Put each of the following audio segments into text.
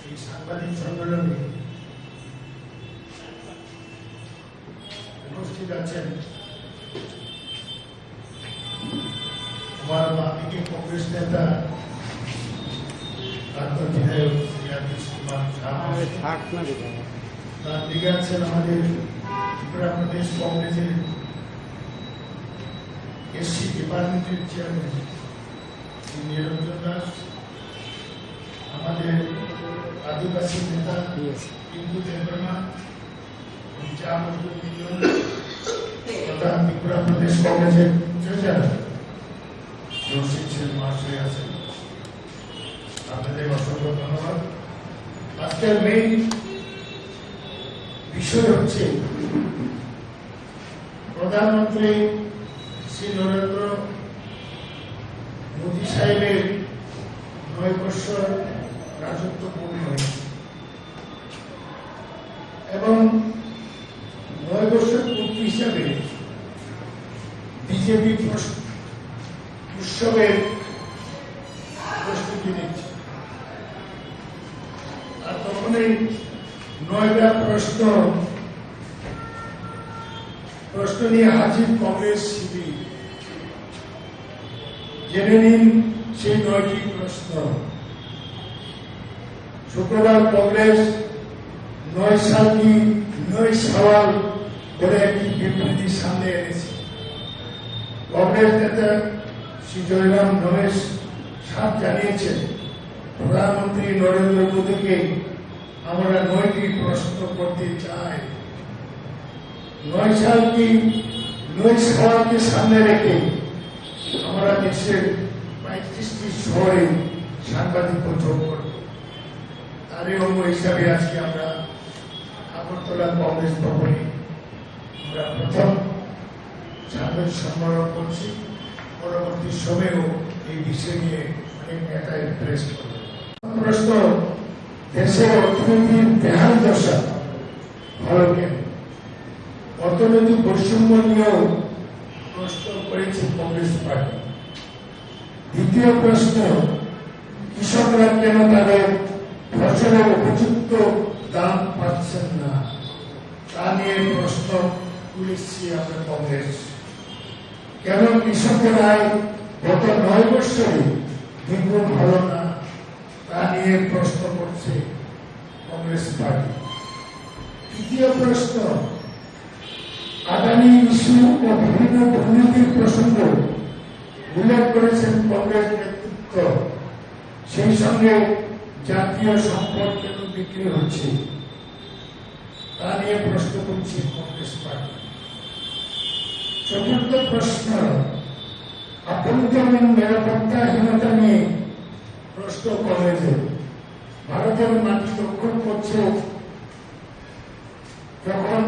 এই সাংবাদিক সম্মেলনে উপস্থিত আছেন আমার বামদিকে কংগ্রেস নেতা প্রাক্তন বিধায়ক আতীশ কুমার ঝা, তার দিকে আছেন আমাদের ত্রিপুরা প্রদেশ কংগ্রেসের এসসি ডিপার্টমেন্টের চেয়ারম্যান শ্রী নিরঞ্জন দাস, আমাদের আদিবাসী নেতা টিঙ্কু দেববর্মা, চা মজদুর ইউনিয়ন তথা ত্রিপুরা প্রদেশ কংগ্রেসের ট্রেজারার জোশী ছেলে মহাশয় আছেন। আপনাদের অসংখ্য ধন্যবাদ। আজকের মেইন বিষয় হচ্ছে প্রধানমন্ত্রী শ্রী নরেন্দ্র মোদী সাহেবের 9 বছর রাজত্ব পূর্ণ হয়েছে এবং 9 বছর পূর্তি হিসাবে বিজেপি উৎসবের প্রস্তুতি নিচ্ছে। আর তখনই 9টা প্রশ্ন নিয়ে হাজির কংগ্রেস শিবির। জেনে নিন সেই 9টি প্রশ্ন। শুক্রবার কংগ্রেস 9 সাল কি 9 সওয়াল বলে একটি বিবৃতি সামনে এনেছে। কংগ্রেস নেতা শ্রী জয়রাম রমেশ সাপ জানিয়েছেন, প্রধানমন্ত্রী নরেন্দ্র মোদীকে আমরা 9টি প্রশ্ন করতে চাই। 9 সাল কি 9 সওয়ালকে সামনে রেখে আমরা দেশের 35টি শহরে সাংবাদিক বৈঠক করব। তারই অঙ্গ হিসাবে আজকে আমরা আগরতলা কংগ্রেস ভবনে আমরা প্রথম সাংবাদিক সম্মেলন করছি। পরবর্তী সময়েও এই বিষয় নিয়ে অনেক নেতাই প্রেস করবে। প্রশ্ন, দেশের অর্থনীতির বেহাল দশা ভালো কেন? অর্থনৈতিক বৈষম্য নিয়েও প্রশ্ন করেছে কংগ্রেস পার্টি। দ্বিতীয় প্রশ্ন, কৃষকরা কেন তাদের ফসলের উপযুক্ত দাম পাচ্ছেন না, তা নিয়ে প্রশ্ন তুলেছি আমরা কংগ্রেস। কেন কৃষকের আয় গত 9 বছরে দ্বিগুণ হলো না, তা নিয়ে প্রশ্ন করছে কংগ্রেস পার্টি। তৃতীয় প্রশ্ন, আদানি ইস্যু ও বিভিন্ন দুর্নীতির প্রসঙ্গ উল্লেখ করেছেন কংগ্রেস নেতৃত্ব। সেই সঙ্গে জাতীয় সম্পদ কেন বিক্রি হচ্ছে, তা নিয়ে প্রশ্ন করছে কংগ্রেস পার্টি। চতুর্থ প্রশ্ন, আভ্যন্তরীণ নিরাপত্তাহীনতা নিয়ে প্রশ্ন কংগ্রেসের। ভারতের মাটি দখল করছে যখন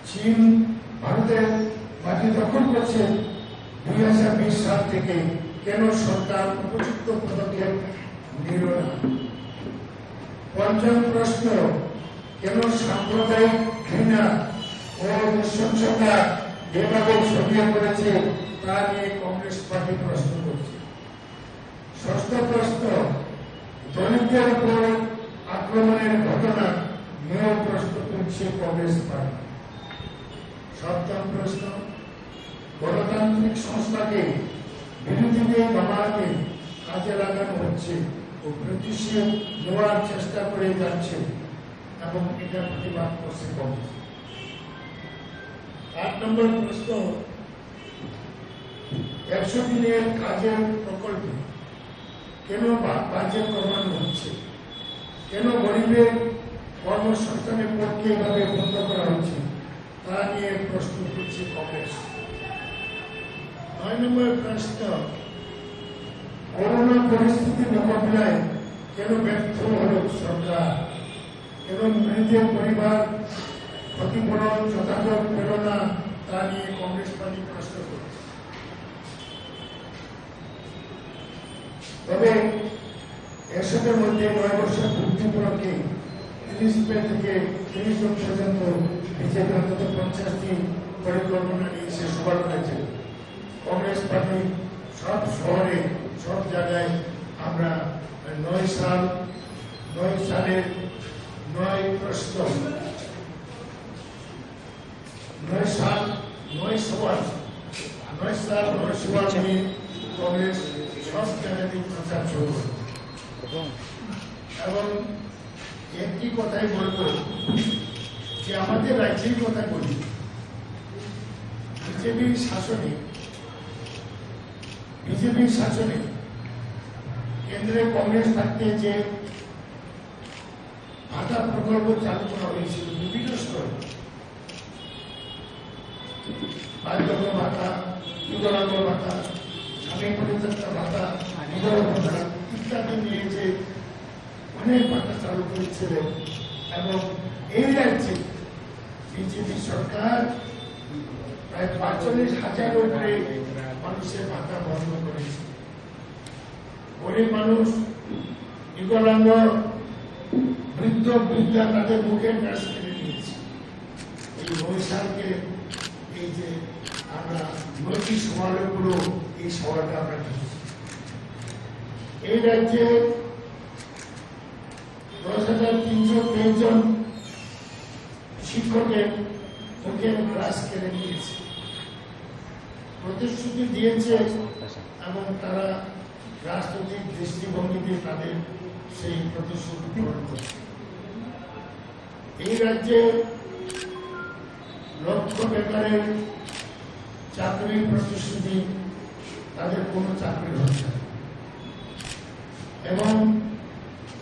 চীন ভারতের মাটি দখল করছে 2020 সাল থেকে, কেন সরকার উপযুক্ত পদক্ষেপ নিল না? পঞ্চম প্রশ্ন, কেন সাম্প্রদায়িক ঘৃণা ও নৃশংসতা যেভাবে ছড়িয়ে পড়েছে, তা নিয়ে কংগ্রেস পার্টি প্রশ্ন করছে। ষষ্ঠ প্রশ্ন, দলিতদের উপর আক্রমণের ঘটনা নিয়েও প্রশ্ন তুলছে কংগ্রেস পার্টি। সপ্তম প্রশ্ন, গণতান্ত্রিক সংস্থাকে বিরোধীদের দমাতে কাজে লাগানো হচ্ছে ও প্রতিশোধ নেওয়ার চেষ্টা করে যাচ্ছে এবং এটা প্রতিবাদ করছে কংগ্রেস। 8 নম্বর প্রশ্ন, 100 দিনের কাজের প্রকল্পে কেন বাজেট কমানো হচ্ছে, কেন গরিবের কর্মসংস্থানের পক্ষে এভাবে বন্ধ করা হচ্ছে, তা নিয়ে প্রশ্ন করছে কংগ্রেস। 9 নম্বর প্রশ্ন, করোনা পরিস্থিতি মোকাবিলায় কেন ব্যর্থ হল সরকার, কেন মৃতের পরিবার ক্ষতিপূরণ যথাযথ পেল না, তা নিয়ে কংগ্রেস পার্টি প্রশ্ন করছে। তবে এসবের মধ্যে 9 বছর পূর্তি উপলক্ষে 30 মে থেকে 30 জন পর্যন্ত বিজেপি অন্তত 50টি পরিকল্পনা নিয়ে সে সভা করেছে। কংগ্রেস পার্টি সব শহরে সব জায়গায় আমরা 9 সাল সালের 9 প্রশ্ন 9 সাল 9 সওয়াল নিয়ে কংগ্রেস সব জায়গাতে প্রচার শুরু করে এবং একটি কথাই বলবো যে আমাদের রাজ্যের কথা বলি, বিজেপির শাসনে কেন্দ্রে কংগ্রেস থাকতে যে ভাতা প্রকল্প চালু করা হয়েছিল বিভিন্ন স্তরে, বার্ধক্য ভাতা, বিকলাঙ্গ ভাতা, স্বামী পরিত্যক্তা ভাতা, বিধবা ভাতা ইত্যাদি নিয়ে যে অনেক ভাতা চালু করেছিলেন এবং এই রাজ্যে বিজেপি সরকার প্রায় ৪৫,০০০ উপরে মানুষের ভাতা বন্ধ করেছে। গরিব মানুষ, বিকলাঙ্গ, বৃদ্ধ বৃদ্ধা তাদের মুখে গ্রাস কেড়ে নিয়েছে। এই ৯ সালকে এই যে আমরা নৈতিক সমাজের পুরো এই সভাটা আমরা দিচ্ছি। এই রাজ্যে ১০,৩২৩ জন শিক্ষকের মুখে গ্রাস কেড়ে নিয়েছে। প্রতিশ্রুতি দিয়েছে এবং তারা রাজনৈতিক দৃষ্টিভঙ্গিতে তাদের সেই প্রতিশ্রুতি পূরণ করছে। এই রাজ্যে লক্ষ বেকারের চাকরির প্রতিশ্রুতি, তাদের কোনো চাকরি হচ্ছে না এবং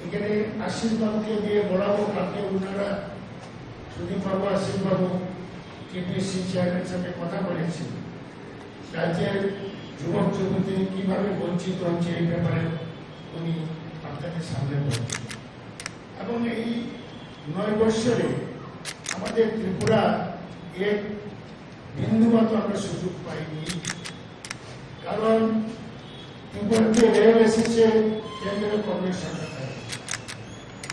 এখানে আশীর্বাদকে দিয়ে বলাবো কালকে ওনারা সুদীপ বাবু, আশীষ বাবু টিপিসি চেয়ারম্যানের সাথে কথা বলেছেন রাজ্যের যুবক যুবতী কিভাবে বঞ্চিত হচ্ছে এই ব্যাপারে উনি আপনাদের সামনে বলছেন। এবং এই ৯ বৎসরে আমাদের ত্রিপুরা এর বিন্দুমাত্র আমরা সুযোগ পাইনি, কারণ ত্রিপুরাতে রেল এসেছে কেন্দ্রীয় কংগ্রেস সরকার,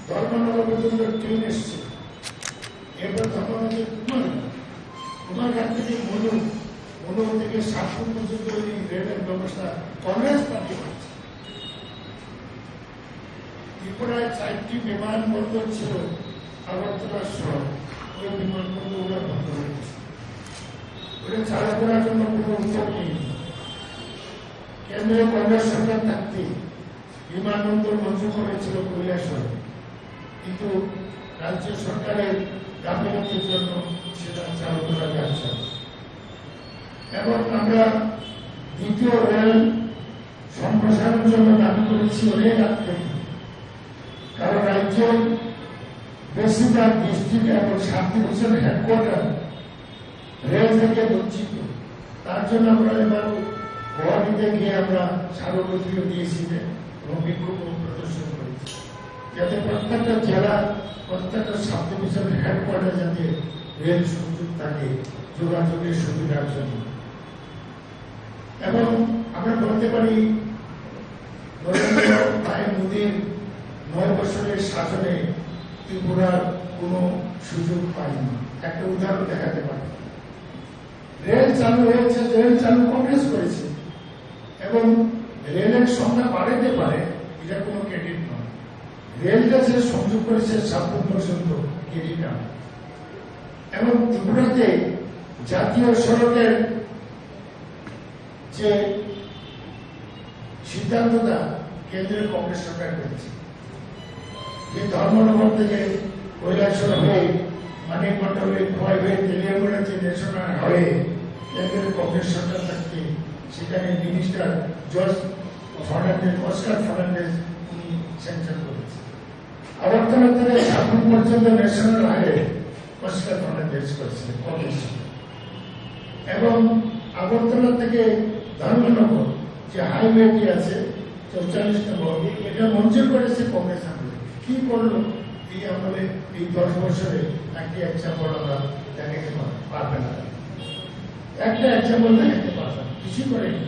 ধর্মনগর পর্যন্ত ট্রেন এসছে, এরপর ধর্মনগর কুমারঘাট থেকে মনু থেকে সাতপুর পর্যন্ত এই রেলের ব্যবস্থা কংগ্রেস পার্টি করছে। ত্রিপুরায় 4টি বিমানবন্দর ছিল, আগরতলা শহর, ওই বিমানবন্দর ওরা বন্ধ হয়েছে। ওটা চালু করার জন্য কোনো উদ্যোগ নেই। কেন্দ্রীয় কংগ্রেস সরকার থাকতে বিমানবন্দর মঞ্জুর করেছিল কৈলাসহরে, কিন্তু রাজ্য সরকারের গাফিলতির জন্য সেটা চালু করা যাচ্ছে। এবং আমরা দ্বিতীয় রেল সম্প্রসারণের জন্য দাবি করেছি অনেক আগ থেকে, কারণ রাজ্যের বেশিরভাগ ডিস্ট্রিক্ট এবং 7 ডিভিশন হেডকোয়ার্টার রেল থেকে বঞ্চিত। তার জন্য আমরা এবার গুয়াহাটিতে গিয়ে আমরা স্মারকলিপিও দিয়েছি এবং বিক্ষোভ প্রদর্শন করেছি, যাতে প্রত্যেকটা জেলা, প্রত্যেকটা 7 ডিভিশন হেডকোয়ার্টার যাতে রেল সংযোগ থাকে যোগাযোগের সুবিধার জন্য। এবং আমরা বলতে পারি নরেন্দ্র ভাই মোদীর ৯ বছরের শাসনে ত্রিপুরার কোনো সুযোগ পায়নি। একটা উদাহরণ দেখাতে পারি, রেল চালু হয়েছে, রেল চালু কংগ্রেস করেছে এবং রেলের সংখ্যা বাড়াতে পারে, এটা কোনো ক্রেডিট নয়। রেলটা যে সংযোগ করেছে সাতপুর পর্যন্ত, ক্রেডিট নয়। এবং ত্রিপুরাতে জাতীয় সড়কের যে সিদ্ধান্তটা কেন্দ্রীয় কংগ্রেস সরকার করেছে, যে ধর্মনগর থেকে কৈলাসহর হয়ে মানিকগঞ্জ হয়ে খোয়াই হয়ে তেলিয়ামুড়া যে ন্যাশনাল হয়ে কেন্দ্রীয় কংগ্রেস সরকার থাকতে সেখানে মিনিস্টার জর্জ ফার্নান্ডেজ, অস্কার ফার্নান্ডেজ উনি স্যাংশন করেছে। আগরতলা থেকে সাতপুর পর্যন্ত ন্যাশনাল হাইওয়ে অস্কার ফার্নান্ডেজ করেছে কংগ্রেস। এবং আগরতলা থেকে ধর্মনগর যে হাইওয়েটি আছে ৪৪ নম্বর, এটা মঞ্জুর করেছে কংগ্রেস আমলে। কি করলো এই আমলে? এই 10 বছরে একটি এক্সাম্পল আমরা দেখাতে পারবে না, একটা এক্সাম্পল দেখাতে পারবে না, কিছু করেনি,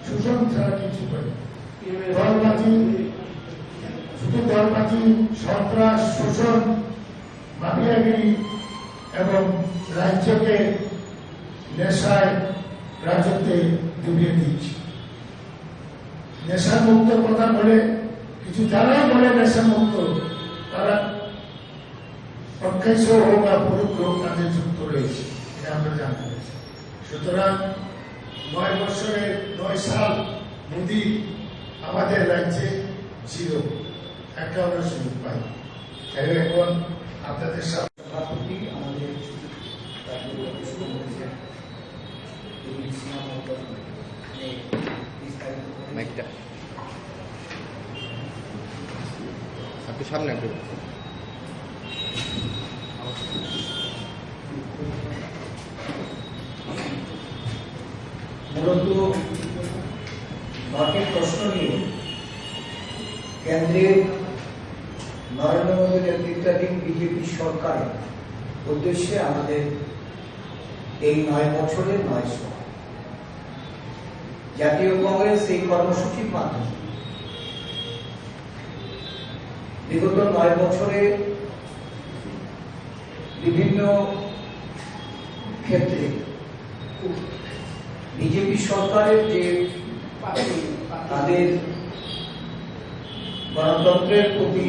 শোষণ ছাড়া কিছু করে দলবাজি, শুধু দলবাজি, সন্ত্রাস, শোষণ, মাফিয়াগিরি এবং রাজ্যকে নেশায় রাজত্বে ডুবিয়ে দিচ্ছে। নেশা মুক্ত কথা বলে কিছু, যারাই বলে নেশা মুক্ত, তারা প্রত্যক্ষ হোক বা পরোক্ষ হোক তাদের যুক্ত রয়েছে, এটা আমরা জানতে পেরেছি। সুতরাং 9 বছরে 9 সাল মোদী আমাদের রাজ্যে ছিল, একটা আমরা সুযোগ পাই। এখন আপনাদের সাথে সভাপতি আমাদের মাইকটা আপনি সামনে একটু মূলত মাটির প্রশ্ন নিয়ে কেন্দ্রের নরেন্দ্র মোদী নেতৃত্বাধীন বিজেপি সরকারের উদ্দেশ্যে আমাদের এই 9 বছরের 9 সভা। জাতীয় কংগ্রেস এই কর্মসূচির মাধ্যমে বিগত 9 বছরে বিভিন্ন ক্ষেত্রে বিজেপি সরকারের যে তাদের গণতন্ত্রের প্রতি,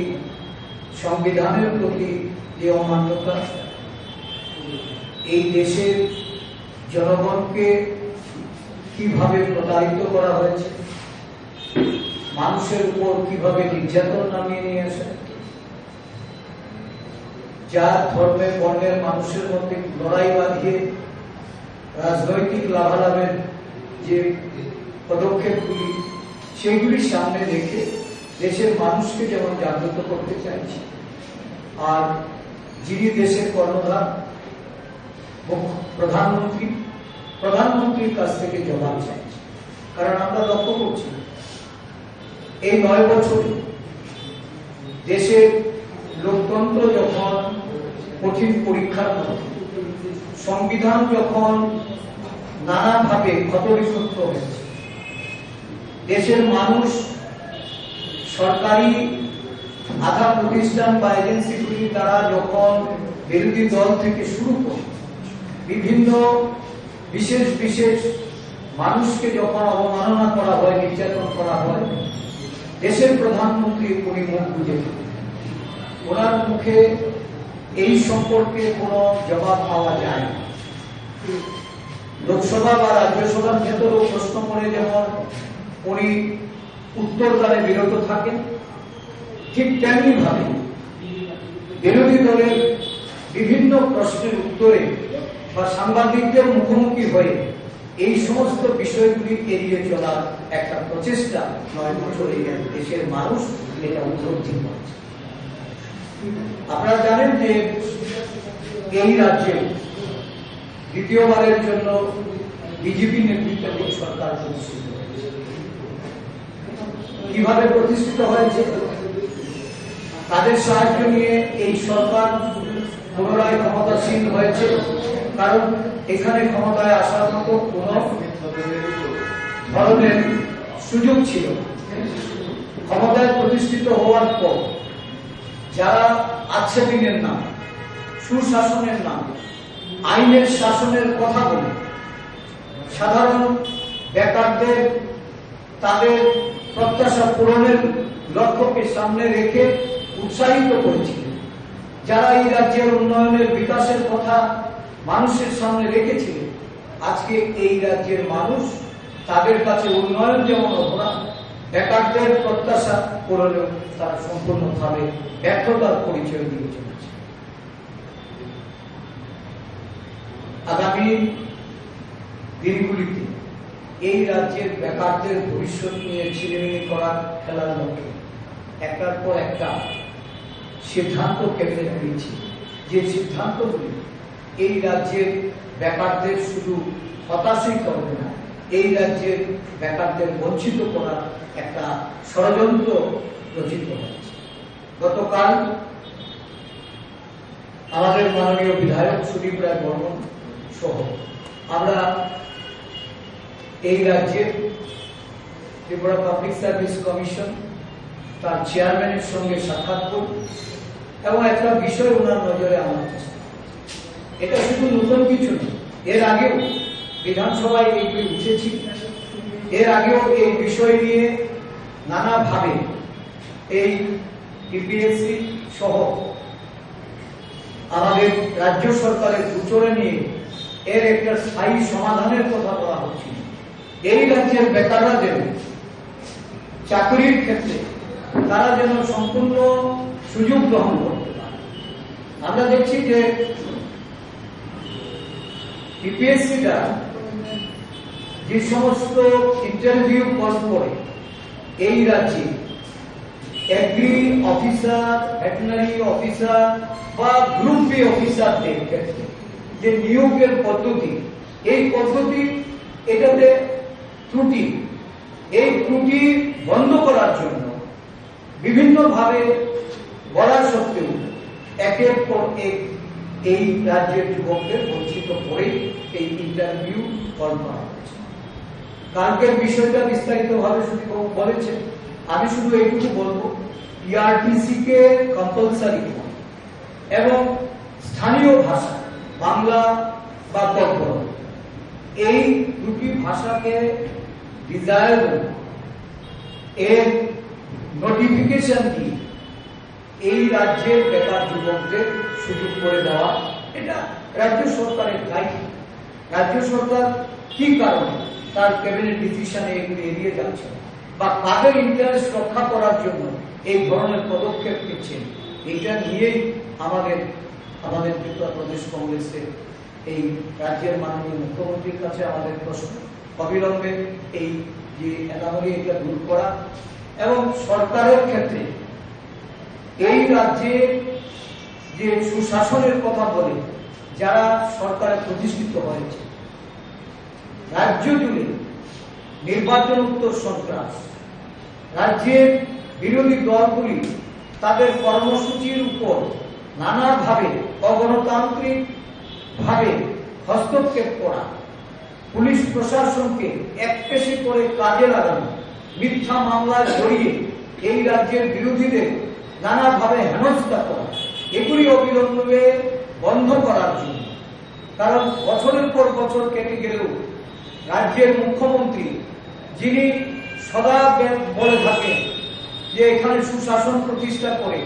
সংবিধানের প্রতি যে অমান্যতা, এই দেশের জনগণকে কিভাবে প্রতারিত করা হয়েছে, মানুষের উপর কিভাবে নির্যাতন নামিয়ে নিয়ে আসে, যার ধর্মের বর্ণের মানুষের মধ্যে লড়াই বাঁধিয়ে রাজনৈতিক লাভালাভের যে পদক্ষেপগুলি, সেগুলি সামনে রেখে দেশের মানুষকে যেমন জাগ্রত করতে চাইছে, আর যিনি দেশের কর্ণধার প্রধানমন্ত্রীর কাছ থেকে জবাব চাইছে। কারণ আমরা লক্ষ্য করছি এই 9 বছরে দেশের লোকতন্ত্র যখন কঠিন পরীক্ষার মধ্যে, সংবিধান যখন নানাভাবে ক্ষতবিক্ষত হয়েছে, দেশের মানুষ সরকারি আধা প্রতিষ্ঠান বা এজেন্সিগুলি তারা যখন বিরোধী দল থেকে শুরু করে বিভিন্ন বিশেষ মানুষকে যখন অবমাননা করা হয়, নির্যাতন করা হয়, দেশের প্রধানমন্ত্রী উনি মুখ বুঝে ওনার মুখে এই সম্পর্কে কোনো জবাব পাওয়া যায় না। লোকসভা বা রাজ্যসভার ক্ষেত্রেও প্রশ্ন করে যেমন উনি উত্তরদানে বিরত থাকেন, ঠিক তেমনি ভাবে বিরোধী দলের বিভিন্ন প্রশ্নের উত্তরে বা সাংবাদিকদের মুখোমুখি হয়ে এই সমস্ত বিষয়গুলি এড়িয়ে চলার একটা প্রচেষ্টা 9 বছরে দেশের মানুষ এটা উপলব্ধি করছে। আপনারা জানেন যে এই রাজ্যে দ্বিতীয়বারের জন্য বিজেপি নেতৃত্বাধীন সরকার প্রতিষ্ঠিত হয়েছে। কিভাবে প্রতিষ্ঠিত হয়েছে? তাদের সাহায্য নিয়ে এই সরকার পুনরায় ক্ষমতাসীন হয়েছে, কারণ এখানে ক্ষমতায় আসার মতো কোন ধরনের সুযোগ ছিল। ক্ষমতায় প্রতিষ্ঠিত হওয়ার পর যারা আচ্ছাদিনের নাম, সুশাসনের নাম, আইনের শাসনের কথা বলে সাধারণ বেকারদের তাদের প্রত্যাশা পূরণের লক্ষ্যকে সামনে রেখে উৎসাহিত করেছিল, যারা এই রাজ্যের উন্নয়নের বিকাশের কথা মানুষের সামনে রেখেছিল, আজকে এই রাজ্যের মানুষ তাদের কাছে উন্নয়ন যেমন অপরাধ, বেকারদের প্রত্যাশা পূরণেও তারা সম্পূর্ণভাবে ব্যর্থতার পরিচয় দিয়ে চলেছে। আগামী দিনগুলিতে এই রাজ্যের বেকারদের ভবিষ্যৎ নিয়ে ছিলেমিলি করার খেলার লক্ষ্যে একটার পর একটা সিদ্ধান্ত কেন্দ্রে নিয়েছি, যে সিদ্ধান্তগুলি এই রাজ্যের বেকারদের শুধু হতাশই করবে না, এই রাজ্যের বেকারদের বঞ্চিত করার একটা ষড়যন্ত্র রচিত হয়েছে। গতকাল আমাদের মাননীয় বিধায়ক সুদীপ রায় বর্মন সহ আমরা এই রাজ্যের ত্রিপুরা পাবলিক সার্ভিস কমিশন তার চেয়ারম্যানের সঙ্গে সাক্ষাৎ করি এবং একটা বিষয় ওনার নজরে আনার চেষ্টা। এটা শুধু নতুন কিছু নেই, এর আগেও বিধানসভায় এইগুলি উঠেছি, এর আগেও এই বিষয় নিয়ে নানাভাবে এই টিপিএসসি সহ আমাদের রাজ্য সরকারের গুচরে নিয়ে এর একটা স্থায়ী সমাধানের কথা বলা হচ্ছে। এই রাজ্যের বেকাররা যেন চাকরির ক্ষেত্রে তারা যেন সম্পূর্ণ সুযোগ গ্রহণ করতে পারে। আমরা দেখছি যে টিপিএসসিটা যে সমস্ত ইন্টারভিউ পাস করে এই রাজ্যে এগ্রি অফিসার, ভেটেরিনারি অফিসার বা গ্রুপ বি অফিসারদের ক্ষেত্রে যে নিয়োগের পদ্ধতি, এই পদ্ধতি এটাতে ত্রুটি, এই ত্রুটি বন্ধ করার জন্য বিভিন্নভাবে বলা সত্ত্বেও একের পর এক এই রাজ্যের যুবকদের বঞ্চিত করে এই ইন্টারভিউ কল করা হয়েছে। কালকের বিষয়টা বিস্তারিতভাবে শুধু বলেছেন, আমি শুধু এইটুকু বলবো, ইআরটিসি কে কম্পালসারি এবং স্থানীয় ভাষা বাংলা বা কন্নড়, এই দুটি ভাষাকে ডিজায়ারেবল এর নোটিফিকেশন দিয়ে এই রাজ্যের বেকার যুবকদের সুযোগ করে দেওয়া, এটা রাজ্য সরকারের দায়িত্ব। রাজ্য সরকার কি কারণে তার ক্যাবিনেট ডিসিশনে এগুলি এড়িয়ে যাচ্ছে বা কাদের ইন্টারেস্ট রক্ষা করার জন্য এই ধরনের পদক্ষেপ নিচ্ছেন, এটা নিয়েই আমাদের ত্রিপুরা প্রদেশ কংগ্রেসের এই রাজ্যের মাননীয় মুখ্যমন্ত্রীর কাছে আমাদের প্রশ্ন, অবিলম্বে এই যে অ্যানামলি এটা দূর করা এবং সরকারের ক্ষেত্রে এই রাজ্যে যে সুশাসনের কথা বলে যারা সরকারে প্রতিষ্ঠিত হয়েছে, রাজ্য জুড়ে নির্বাচন উত্তর সন্ত্রাস, রাজ্যের বিরোধী দলগুলি তাদের কর্মসূচির উপর নানাভাবে অগণতান্ত্রিক ভাবে হস্তক্ষেপ করা, পুলিশ প্রশাসনকে একপেশে করে কাজে লাগানো, মিথ্যা মামলায় জড়িয়ে এই রাজ্যের বিরোধীদের নানাভাবে হেনস্থা করা, এগুলি অবিলম্বে বন্ধ করার জন্য। কারণ বছরের পর বছর কেটে গেলেও রাজ্যের মুখ্যমন্ত্রী, যিনি সদা বলে থাকেন যে এখানে সুশাসন প্রতিষ্ঠা করে,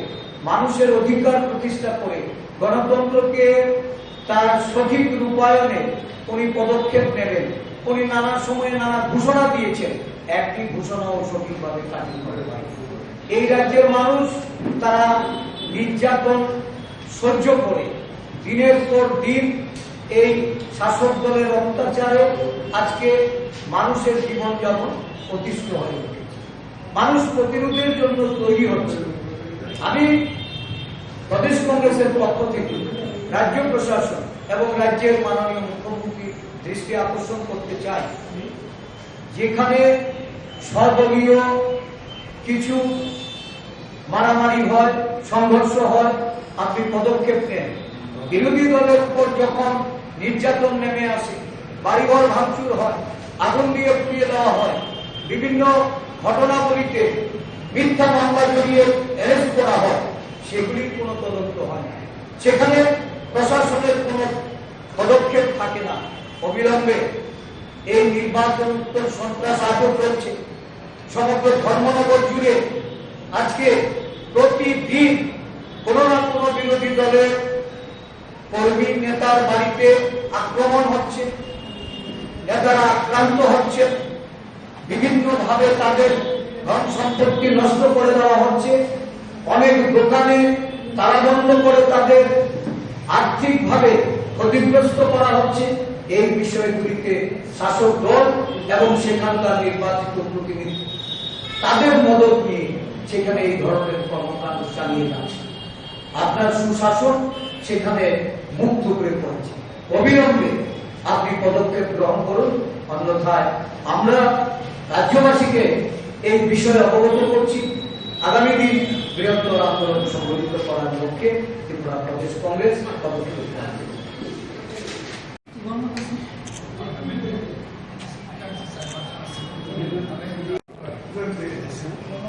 মানুষের অধিকার প্রতিষ্ঠা করে, গণতন্ত্রকে তার সঠিক রূপায়নে উনি পদক্ষেপ নেবেন, উনি নানা সময়ে নানা ঘোষণা দিয়েছেন, একটি ঘোষণাও সঠিকভাবে কার্যকর হয়। এই রাজ্যের মানুষ তারা নির্যাতন সহ্য করে দিনের পর দিন এই শাসক দলের অত্যাচারে আজকে মানুষের জীবনযাপন অতিষ্ঠ হয়ে উঠেছে। মানুষ প্রতিরোধের জন্য তৈরি হচ্ছে। আমি প্রদেশ কংগ্রেসের পক্ষ থেকে রাজ্য প্রশাসন এবং রাজ্যের মাননীয় মুখ্যমন্ত্রীর দৃষ্টি আকর্ষণ করতে চাই, যেখানে সর্বদলীয় কিছু মারামারি হয়, সংঘর্ষ হয়, আপনি পদক্ষেপ নেন। বিরোধী দলের উপর যখন নির্যাতন নেমে আসে, বাড়িঘর ভাঙচুর হয়, আগুন দিয়ে পুড়িয়ে দেওয়া হয়, বিভিন্ন ঘটনাবলীতে মিথ্যা মামলা জড়িয়ে অ্যারেস্ট করা হয়, সেগুলির কোনো তদন্ত হয় না, সেখানে প্রশাসনের কোনো পদক্ষেপ থাকে না। অবিলম্বে এই নির্বাচন উত্তর সন্ত্রাস আটক চলছে সমগ্র ধর্মনগর জুড়ে। আজকে প্রতিদিন কোন না কোন বিরোধী দলের কর্মী নেতার বাড়িতে আক্রমণ হচ্ছে, নেতারা আক্রান্ত হচ্ছে, বিভিন্ন ভাবে তাদের ধন সম্পত্তি নষ্ট করে দেওয়া হচ্ছে, অনেক দোকানে তালাবন্ধ করে তাদের আর্থিকভাবে ক্ষতিগ্রস্ত করা হচ্ছে। এই বিষয়গুলিতে শাসক দল এবং সেখানকার নির্বাচিত প্রতিনিধি তাদের মদত নিয়ে সেখানে এই ধরনের কর্মকাণ্ড চালিয়ে যাচ্ছে। আপনার সুশাসন সেখানে মুখ থুবড়ে পড়েছে। অবিলম্বে আপনি পদক্ষেপ গ্রহণ করুন, অন্যথায় আমরা রাজ্যবাসীকে এই বিষয়ে অবগত করছি। আগামী দিন বৃহত্তর আন্দোলন সংগঠিত করার লক্ষ্যে ত্রিপুরা প্রদেশ কংগ্রেস পদক্ষেপ গ্রহণ করবে।